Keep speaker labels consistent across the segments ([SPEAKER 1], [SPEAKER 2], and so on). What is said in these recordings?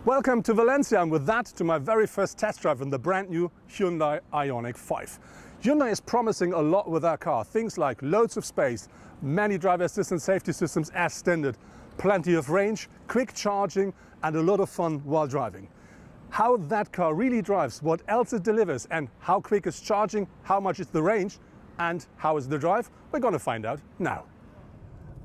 [SPEAKER 1] Welcome to Valencia, and with that to my very first test drive in the brand new Hyundai Ioniq 5. Hyundai is promising a lot with our car, things like loads of space, many driver assistance safety systems as standard, plenty of range, quick charging and a lot of fun while driving. How that car really drives, what else it delivers and how quick is charging, how much is the range and how is the drive, we're going to find out now.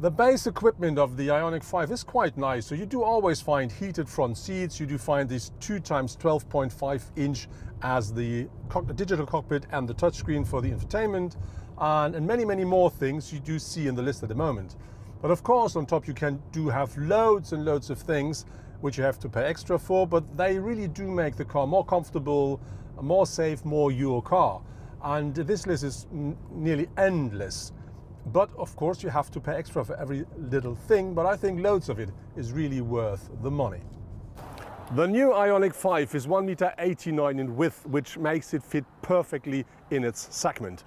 [SPEAKER 1] The base equipment of the Ioniq 5 is quite nice, so you do always find heated front seats, you do find these 2x 12.5 inch as the digital cockpit and the touchscreen for the infotainment, and many more things you do see in the list at the moment. But of course on top you do have loads and loads of things which you have to pay extra for, but they really do make the car more comfortable, more safe, more your car. And this list is nearly endless. But of course you have to pay extra for every little thing, but I think loads of it is really worth the money. The new Ioniq 5 is 1.89 m in width, which makes it fit perfectly in its segment.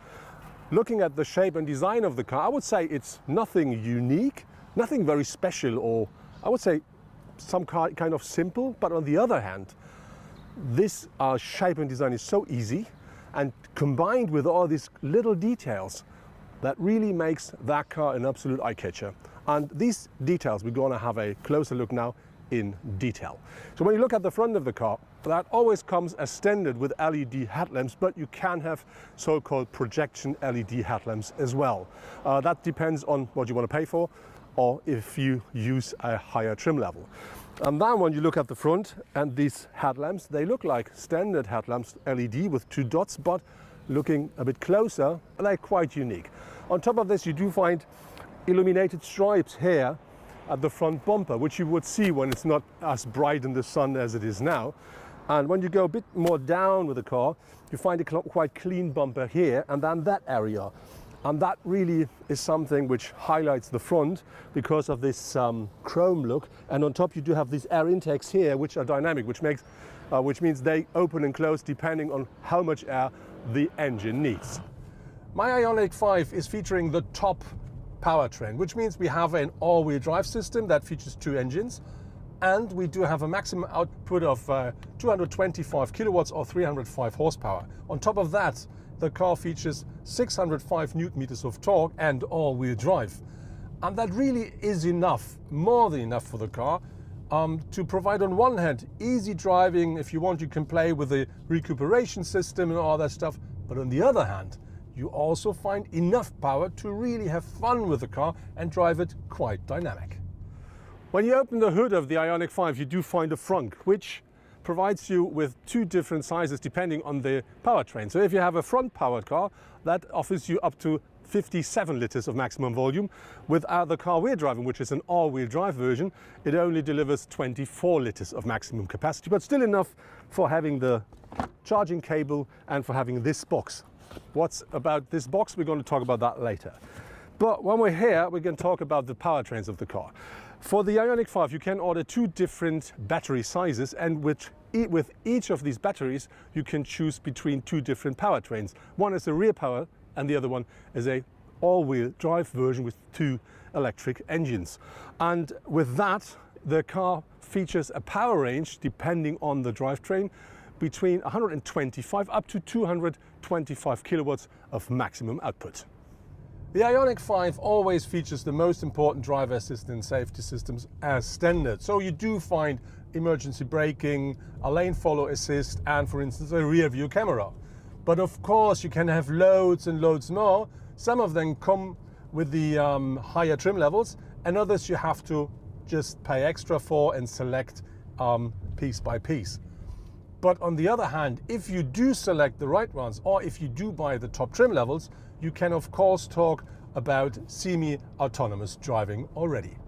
[SPEAKER 1] Looking at the shape and design of the car, I would say it's nothing unique, nothing very special, or I would say some kind of simple, but on the other hand, this shape and design is so easy, and combined with all these little details, that really makes that car an absolute eye-catcher. And these details, we're going to have a closer look now in detail. So when you look at the front of the car, that always comes as standard with LED headlamps, but you can have so-called projection LED headlamps as well. That depends on what you want to pay for, or if you use a higher trim level. And then when you look at the front and these headlamps, they look like standard headlamps LED with two dots, but looking a bit closer, they're quite unique. On top of this, you do find illuminated stripes here at the front bumper, which you would see when it's not as bright in the sun as it is now. And when you go a bit more down with the car, you find a quite clean bumper here and then that area. And that really is something which highlights the front because of this chrome look. And on top you do have these air intakes here, which are dynamic, which means they open and close depending on how much air the engine needs. My Ioniq 5 is featuring the top powertrain, which means we have an all-wheel drive system that features two engines, and we do have a maximum output of 225 kilowatts or 305 horsepower. On top of that, the car features 605 newton meters of torque and all-wheel drive. And that really is enough, more than enough for the car, to provide on one hand easy driving. If you want, you can play with the recuperation system and all that stuff, but on the other hand you also find enough power to really have fun with the car and drive it quite dynamic. When you open the hood of the Ioniq 5, you do find a frunk which provides you with two different sizes depending on the powertrain. So if you have a front powered car, that offers you up to 57 liters of maximum volume. With the car we're driving, which is an all-wheel drive version, it only delivers 24 liters of maximum capacity, but still enough for having the charging cable and for having this box. What's about this box? We're going to talk about that later. But when we're here, we can talk about the powertrains of the car. For the Ioniq 5, you can order two different battery sizes, and with each of these batteries, you can choose between two different powertrains. One is a rear power, and the other one is a all-wheel drive version with two electric engines. And with that, the car features a power range, depending on the drivetrain, between 125 up to 225 kilowatts of maximum output. The Ioniq 5 always features the most important driver assistance safety systems as standard. So you do find emergency braking, a lane follow assist, and for instance a rear view camera. But of course you can have loads and loads more. Some of them come with the higher trim levels, and others you have to just pay extra for and select piece by piece. But on the other hand, if you do select the right ones, or if you do buy the top trim levels, you can of course talk about semi-autonomous driving already.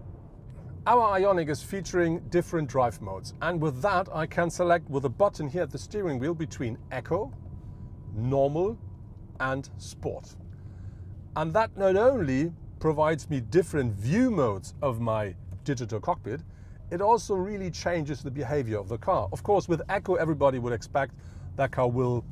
[SPEAKER 1] Our Ioniq is featuring different drive modes, and with that I can select with a button here at the steering wheel between Eco, Normal and Sport. And that not only provides me different view modes of my digital cockpit, it also really changes the behavior of the car. Of course, with Eco, everybody would expect that car will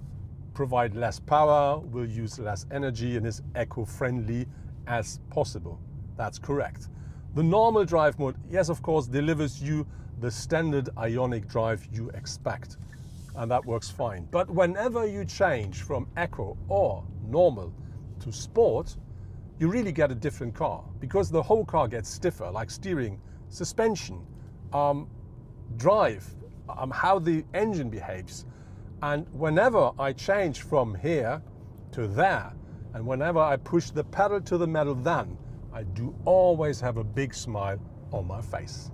[SPEAKER 1] provide less power, will use less energy, and is eco-friendly as possible. That's correct. The normal drive mode, yes, of course, delivers you the standard Ioniq drive you expect, and that works fine. But whenever you change from Eco or normal to Sport, you really get a different car, because the whole car gets stiffer, like steering, suspension, drive, how the engine behaves. And whenever I change from here to there, and whenever I push the pedal to the metal, then I do always have a big smile on my face.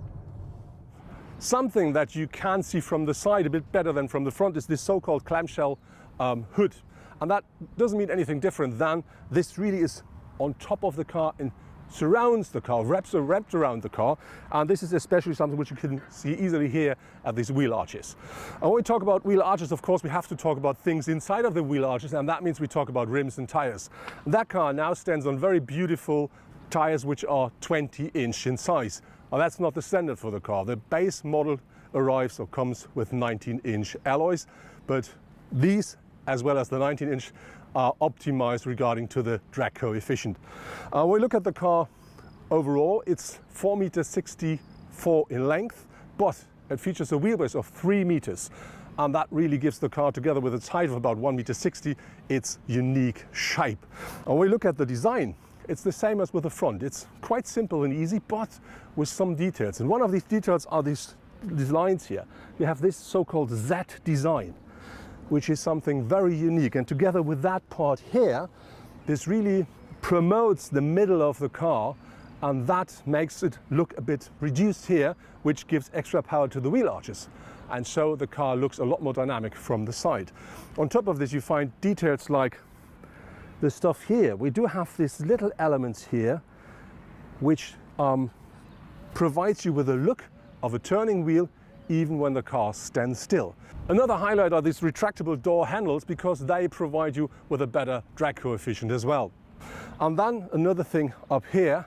[SPEAKER 1] Something that you can see from the side a bit better than from the front is this so-called clamshell hood. And that doesn't mean anything different than this really is on top of the car and surrounds the car, wrapped around the car. And this is especially something which you can see easily here at these wheel arches. And when we talk about wheel arches, of course, we have to talk about things inside of the wheel arches, and that means we talk about rims and tires. That car now stands on very beautiful tires which are 20-inch in size. Now, that's not the standard for the car. The base model arrives or comes with 19-inch alloys, but these, as well as the 19-inch, are optimized regarding to the drag coefficient. When we look at the car overall, it's 4.64 meters in length, but it features a wheelbase of 3 meters. And that really gives the car, together with its height of about 1.60 meters, its unique shape. And when we look at the design, it's the same as with the front. It's quite simple and easy, but with some details. And one of these details are these lines here. You have this so-called Z design, which is something very unique. And together with that part here, this really promotes the middle of the car, and that makes it look a bit reduced here, which gives extra power to the wheel arches. And so the car looks a lot more dynamic from the side. On top of this, you find details like the stuff here. We do have these little elements here, which provides you with a look of a turning wheel even when the car stands still. Another highlight are these retractable door handles, because they provide you with a better drag coefficient as well. And then another thing up here,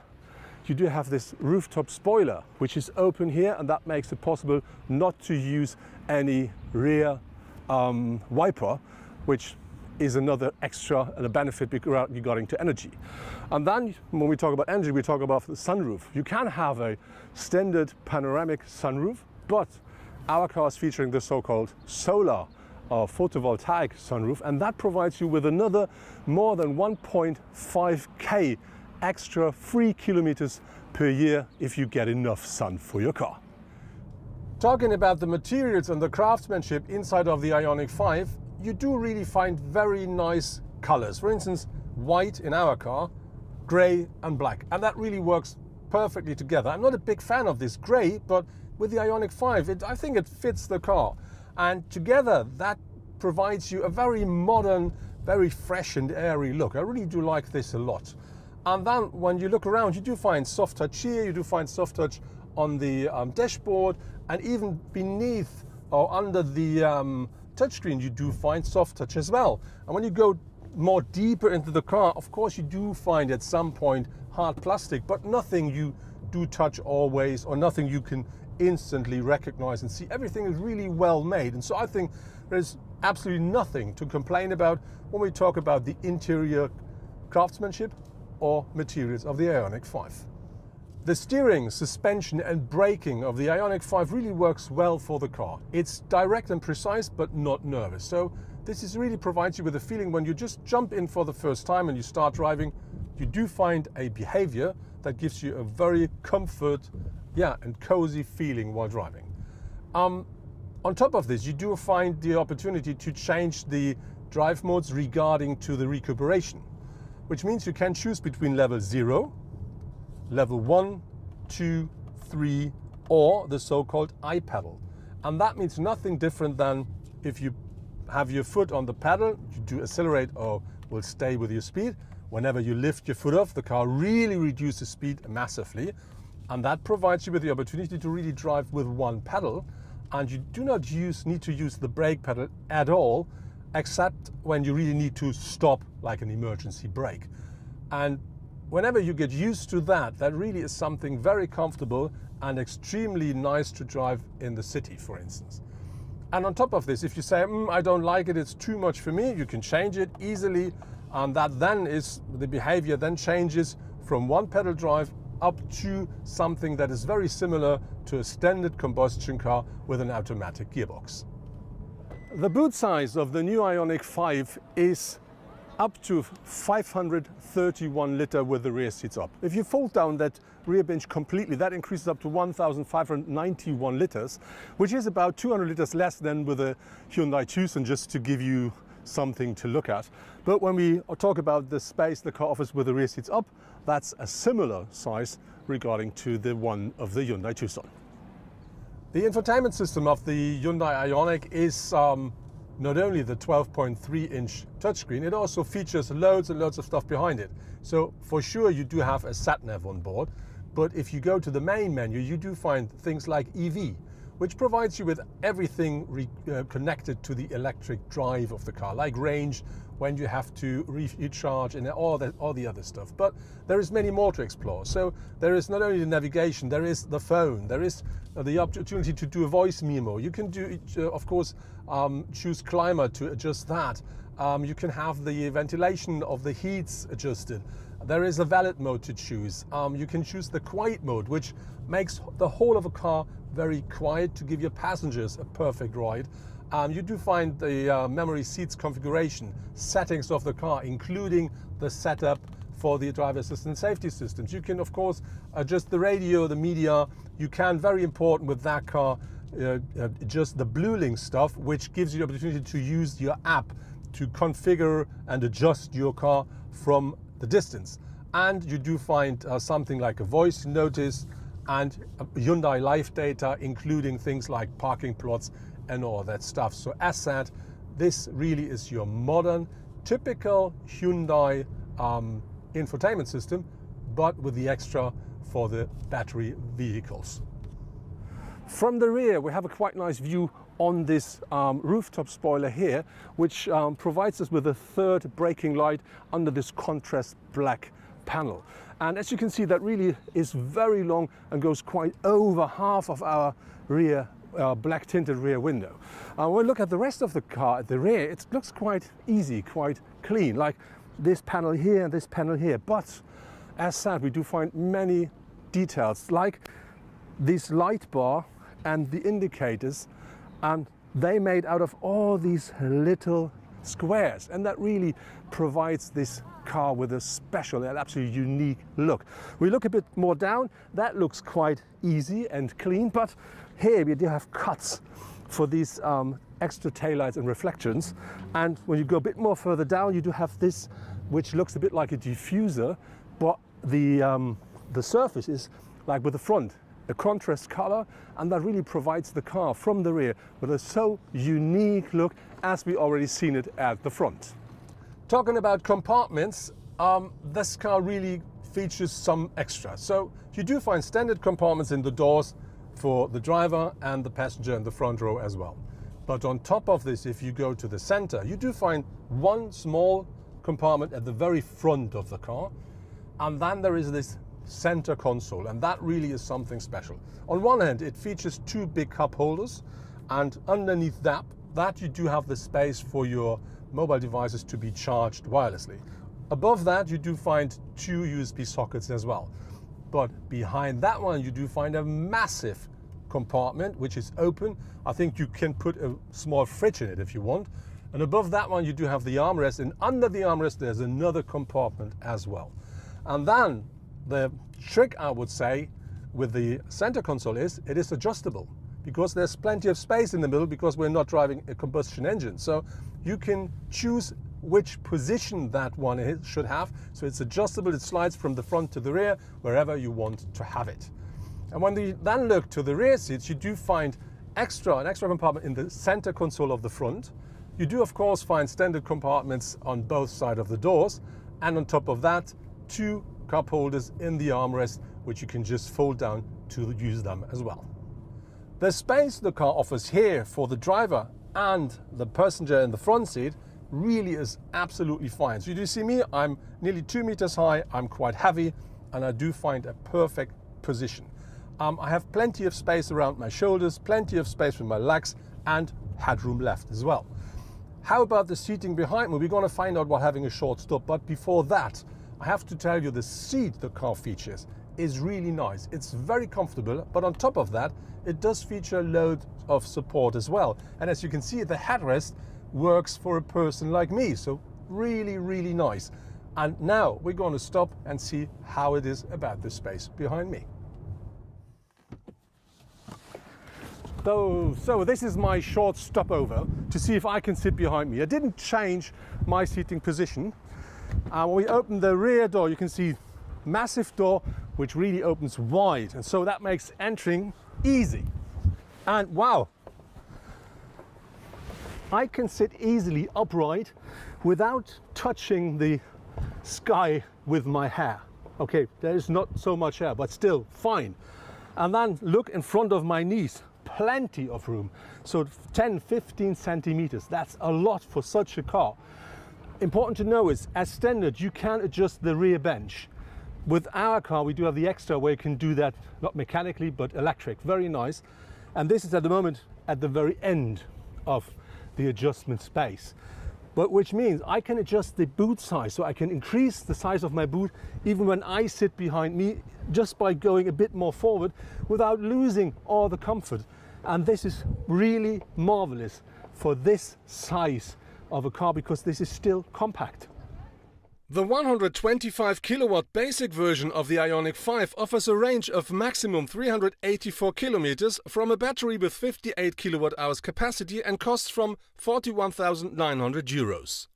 [SPEAKER 1] you do have this rooftop spoiler, which is open here, and that makes it possible not to use any rear wiper, which is another extra and a benefit regarding to energy. And then when we talk about energy, we talk about the sunroof. You can have a standard panoramic sunroof, but our car is featuring the so-called solar or photovoltaic sunroof, and that provides you with another more than 1.5K extra free kilometers per year if you get enough sun for your car. Talking about the materials and the craftsmanship inside of the Ioniq 5, you do really find very nice colors. For instance, white in our car, gray and black, and that really works perfectly together. I'm not a big fan of this gray, but with the Ioniq 5, I think it fits the car. And together, that provides you a very modern, very fresh and airy look. I really do like this a lot. And then when you look around, you do find soft touch here, you do find soft touch on the dashboard, and even beneath or under the touchscreen, you do find soft touch as well. And when you go more deeper into the car, of course, you do find at some point hard plastic, but nothing you do touch always, or nothing you can instantly recognize and see. Everything is really well made. And so I think there's absolutely nothing to complain about when we talk about the interior craftsmanship or materials of the Ioniq 5. The steering, suspension and braking of the Ioniq 5 really works well for the car. It's direct and precise, but not nervous. So this really provides you with a feeling when you just jump in for the first time and you start driving, you do find a behavior that gives you a very comfort, and cozy feeling while driving. On top of this, you do find the opportunity to change the drive modes regarding to the recuperation, which means you can choose between level 0, level 1, 2, 3, or the so-called I-pedal. And that means nothing different than if you have your foot on the pedal, you do accelerate or will stay with your speed. Whenever you lift your foot off, the car really reduces speed massively. And that provides you with the opportunity to really drive with one pedal, and you do not need to use the brake pedal at all, except when you really need to stop, like an emergency brake. And whenever you get used to that, that really is something very comfortable and extremely nice to drive in the city, for instance. And on top of this, if you say, I don't like it, it's too much for me, you can change it easily, and that then is the behavior then changes from one pedal drive up to something that is very similar to a standard combustion car with an automatic gearbox. The boot size of the new Ioniq 5 is up to 531 litre with the rear seats up. If you fold down that rear bench completely, that increases up to 1,591 litres, which is about 200 litres less than with a Hyundai Tucson, just to give you something to look at. But when we talk about the space the car offers with the rear seats up, that's a similar size regarding to the one of the Hyundai Tucson. The infotainment system of the Hyundai Ioniq is not only the 12.3-inch touchscreen, it also features loads and loads of stuff behind it. So for sure you do have a sat-nav on board, but if you go to the main menu, you do find things like EV, which provides you with everything connected to the electric drive of the car, like range, when you have to recharge and all the other stuff. But there is many more to explore. So there is not only the navigation, there is the phone, there is the opportunity to do a voice memo. You can do, of course, choose climate to adjust that. You can have the ventilation of the heats adjusted. There is a valet mode to choose. You can choose the quiet mode, which makes the whole of a car very quiet to give your passengers a perfect ride. You do find the memory seats configuration, settings of the car, including the setup for the driver assistance safety systems. You can, of course, adjust the radio, the media. You can, very important with that car, adjust the BlueLink stuff, which gives you the opportunity to use your app to configure and adjust your car from the distance. And you do find something like a voice notice and Hyundai Live data, including things like parking plots and all that stuff. So as said, this really is your modern, typical Hyundai infotainment system, but with the extra for the battery vehicles. From the rear, we have a quite nice view on this rooftop spoiler here, which provides us with a third braking light under this contrast black panel. And as you can see, that really is very long and goes quite over half of our rear black tinted rear window. When we look at the rest of the car at the rear, it looks quite easy, quite clean, like this panel here and this panel here. But as said, we do find many details, like this light bar and the indicators, and they made out of all these little squares, and that really provides this car with a special and absolutely unique look. We look a bit more down, that looks quite easy and clean, but here we do have cuts for these extra taillights and reflections. And when you go a bit more further down, you do have this, which looks a bit like a diffuser, but the surface is like with the front, a contrast color, and that really provides the car from the rear with a so unique look, as we already seen it at the front. Talking about compartments, this car really features some extra. So you do find standard compartments in the doors for the driver and the passenger in the front row as well. But on top of this, if you go to the center, you do find one small compartment at the very front of the car, and then there is this center console, and that really is something special. On one hand, it features two big cup holders, and underneath that you do have the space for your mobile devices to be charged wirelessly. Above that, you do find two USB sockets as well. But behind that one, you do find a massive compartment which is open. I think you can put a small fridge in it if you want. And above that one, you do have the armrest, and under the armrest, there's another compartment as well. And then the trick, I would say, with the center console is it is adjustable, because there's plenty of space in the middle, because we're not driving a combustion engine. So you can choose which position that one should have. So it's adjustable, it slides from the front to the rear, wherever you want to have it. And when we then look to the rear seats, you do find an extra compartment in the center console of the front. You do, of course, find standard compartments on both sides of the doors. And on top of that, two cup holders in the armrest, which you can just fold down to use them as well. The space the car offers here for the driver and the passenger in the front seat really is absolutely fine. So you do see me, I'm nearly 2 meters high, I'm quite heavy, and I do find a perfect position. I have plenty of space around my shoulders, plenty of space for my legs, and headroom left as well. How about the seating behind me? We're going to find out while having a short stop, but before that, I have to tell you the seat the car features is really nice. It's very comfortable, but on top of that, it does feature a load of support as well. And as you can see, the headrest works for a person like me. So really, really nice. And now we're going to stop and see how it is about the space behind me. So this is my short stopover to see if I can sit behind me. I didn't change my seating position. When we open the rear door, you can see massive door which really opens wide, and so that makes entering easy. And wow, I can sit easily upright without touching the sky with my hair. Okay, there is not so much hair, but still fine. And then look in front of my knees, plenty of room. So 10-15 centimeters, that's a lot for such a car. Important to know is, as standard, you can adjust the rear bench. With our car, we do have the extra where you can do that, not mechanically, but electric. Very nice. And this is at the moment at the very end of the adjustment space. But which means I can adjust the boot size, so I can increase the size of my boot even when I sit behind me, just by going a bit more forward without losing all the comfort. And this is really marvelous for this size of a car, because this is still compact. The 125 kilowatt basic version of the Ioniq 5 offers a range of maximum 384 kilometers from a battery with 58 kilowatt hours capacity and costs from 41,900 euros.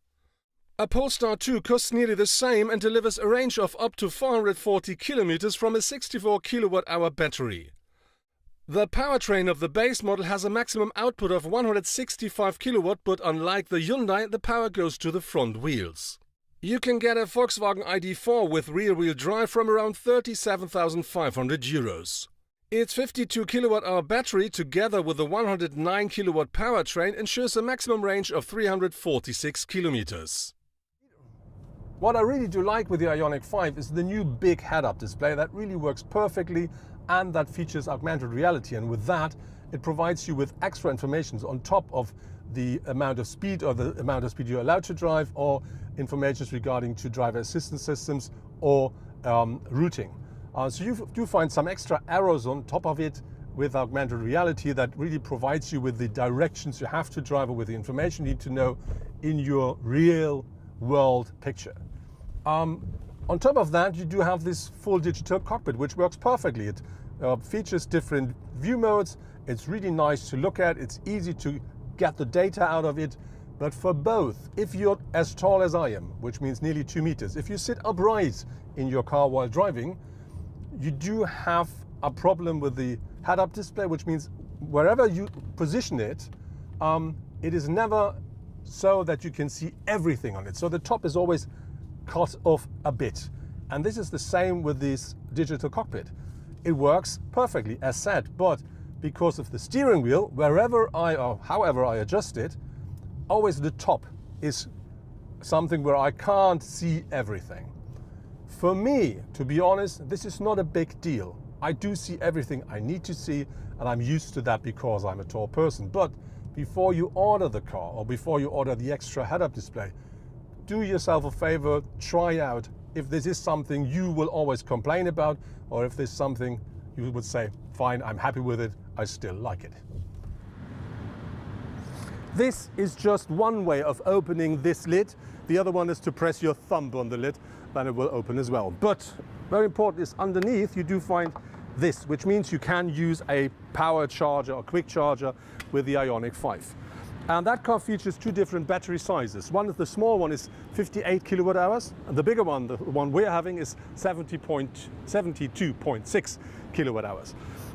[SPEAKER 1] A Polestar 2 costs nearly the same and delivers a range of up to 440 kilometers from a 64 kilowatt hour battery. The powertrain of the base model has a maximum output of 165 kilowatt, but unlike the Hyundai, the power goes to the front wheels. You can get a Volkswagen ID.4 with rear-wheel drive from around 37,500 euros. Its 52 kilowatt-hour battery, together with the 109 kilowatt powertrain, ensures a maximum range of 346 kilometers. What I really do like with the Ioniq 5 is the new big head-up display that really works perfectly and that features augmented reality. And with that, it provides you with extra information on top of the amount of speed, or the amount of speed you're allowed to drive, or information regarding to driver assistance systems or routing. So you do find some extra arrows on top of it with augmented reality that really provides you with the directions you have to drive, or with the information you need to know in your real world picture. On top of that, you do have this full digital cockpit, which works perfectly. It features different view modes. It's really nice to look at. It's easy to get the data out of it. But for both, if you're as tall as I am, which means nearly 2 meters, if you sit upright in your car while driving, you do have a problem with the head-up display, which means wherever you position it, it is never so that you can see everything on it. So the top is always cut off a bit. And this is the same with this digital cockpit. It works perfectly, as said, but because of the steering wheel, wherever or however I adjust it, always the top is something where I can't see everything. For me, to be honest, this is not a big deal. I do see everything I need to see, and I'm used to that because I'm a tall person. But before you order the car, or before you order the extra head-up display, do yourself a favor, try out if this is something you will always complain about, or if there's something you would say, fine, I'm happy with it, I still like it. This is just one way of opening this lid. The other one is to press your thumb on the lid, then it will open as well. But very important is underneath you do find this, which means you can use a power charger or quick charger with the Ioniq 5. And that car features two different battery sizes. One is the small one is 58 kilowatt hours, and the bigger one, the one we're having, is 72.6 kilowatt hours.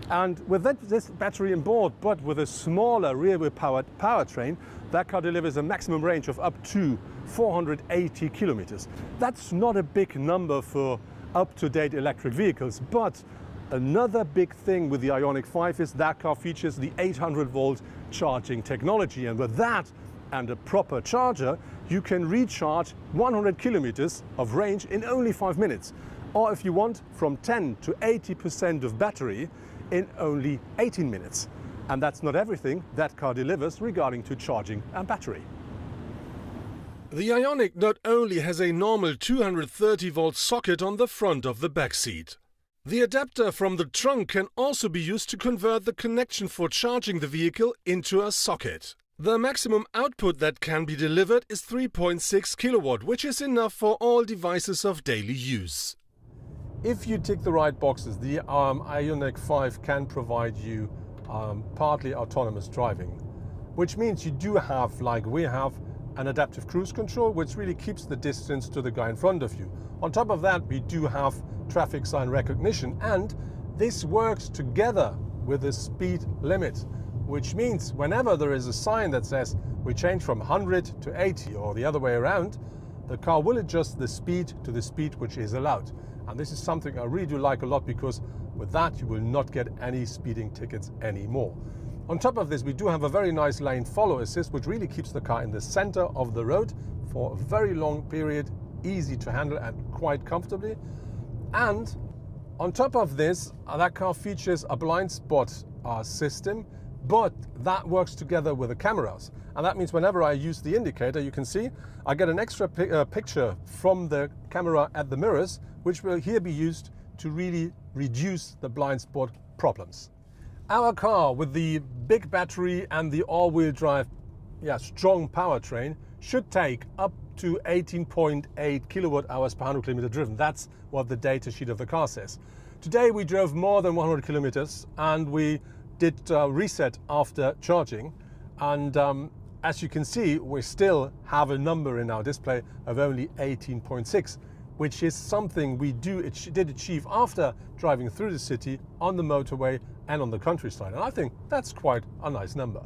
[SPEAKER 1] And with this battery on board, but with a smaller rear-wheel powered powertrain, that car delivers a maximum range of up to 480 kilometers. That's not a big number for up-to-date electric vehicles, but another big thing with the Ioniq 5 is that car features the 800-volt charging technology. And with that and a proper charger, you can recharge 100 kilometers of range in only 5 minutes. Or if you want, from 10 to 80% of battery in only 18 minutes. And that's not everything that car delivers regarding to charging and battery. The Ioniq not only has a normal 230-volt socket on the front of the back seat. The adapter from the trunk can also be used to convert the connection for charging the vehicle into a socket. The maximum output that can be delivered is 3.6 kilowatt, which is enough for all devices of daily use. If you tick the right boxes, the Ioniq 5 can provide you partly autonomous driving, which means you do have, like we have, an adaptive cruise control, which really keeps the distance to the guy in front of you. On top of that, we do have traffic sign recognition, and this works together with the speed limit, which means whenever there is a sign that says we change from 100 to 80 or the other way around, the car will adjust the speed to the speed which is allowed. And this is something I really do like a lot, because with that you will not get any speeding tickets anymore. On top of this, we do have a very nice lane follow assist, which really keeps the car in the center of the road for a very long period, easy to handle and quite comfortably. And on top of this, that car features a blind spot system, but that works together with the cameras. And that means whenever I use the indicator, you can see I get an extra picture from the camera at the mirrors, which will here be used to really reduce the blind spot problems. Our car, with the big battery and the all-wheel drive strong powertrain, should take up to 18.8 kilowatt hours per 100 kilometer driven. That's what the data sheet of the car says. Today we drove more than 100 kilometers and we did reset after charging, and as you can see, we still have a number in our display of only 18.6, which is something we did achieve after driving through the city, on the motorway and on the countryside, and I think that's quite a nice number.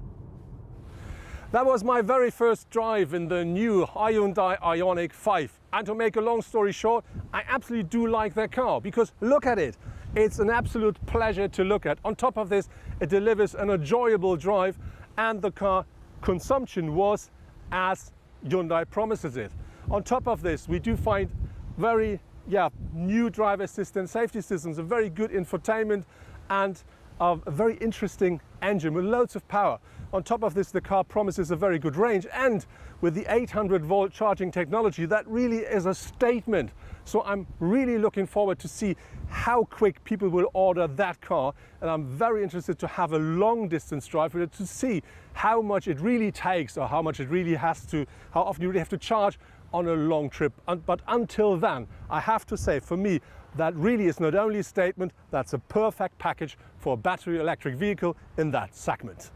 [SPEAKER 1] That was my very first drive in the new Hyundai Ioniq 5. And to make a long story short, I absolutely do like that car, because look at it. It's an absolute pleasure to look at. On top of this, it delivers an enjoyable drive, and the car consumption was as Hyundai promises it. On top of this, we do find very new driver assistance safety systems, a very good infotainment, and a very interesting engine with loads of power. On top of this, the car promises a very good range, and with the 800-volt charging technology, that really is a statement. So I'm really looking forward to see how quick people will order that car, and I'm very interested to have a long distance drive with it to see how much it really takes, or how often you really have to charge on a long trip. But until then, I have to say, for me, that really is not only a statement, that's a perfect package for a battery electric vehicle in that segment.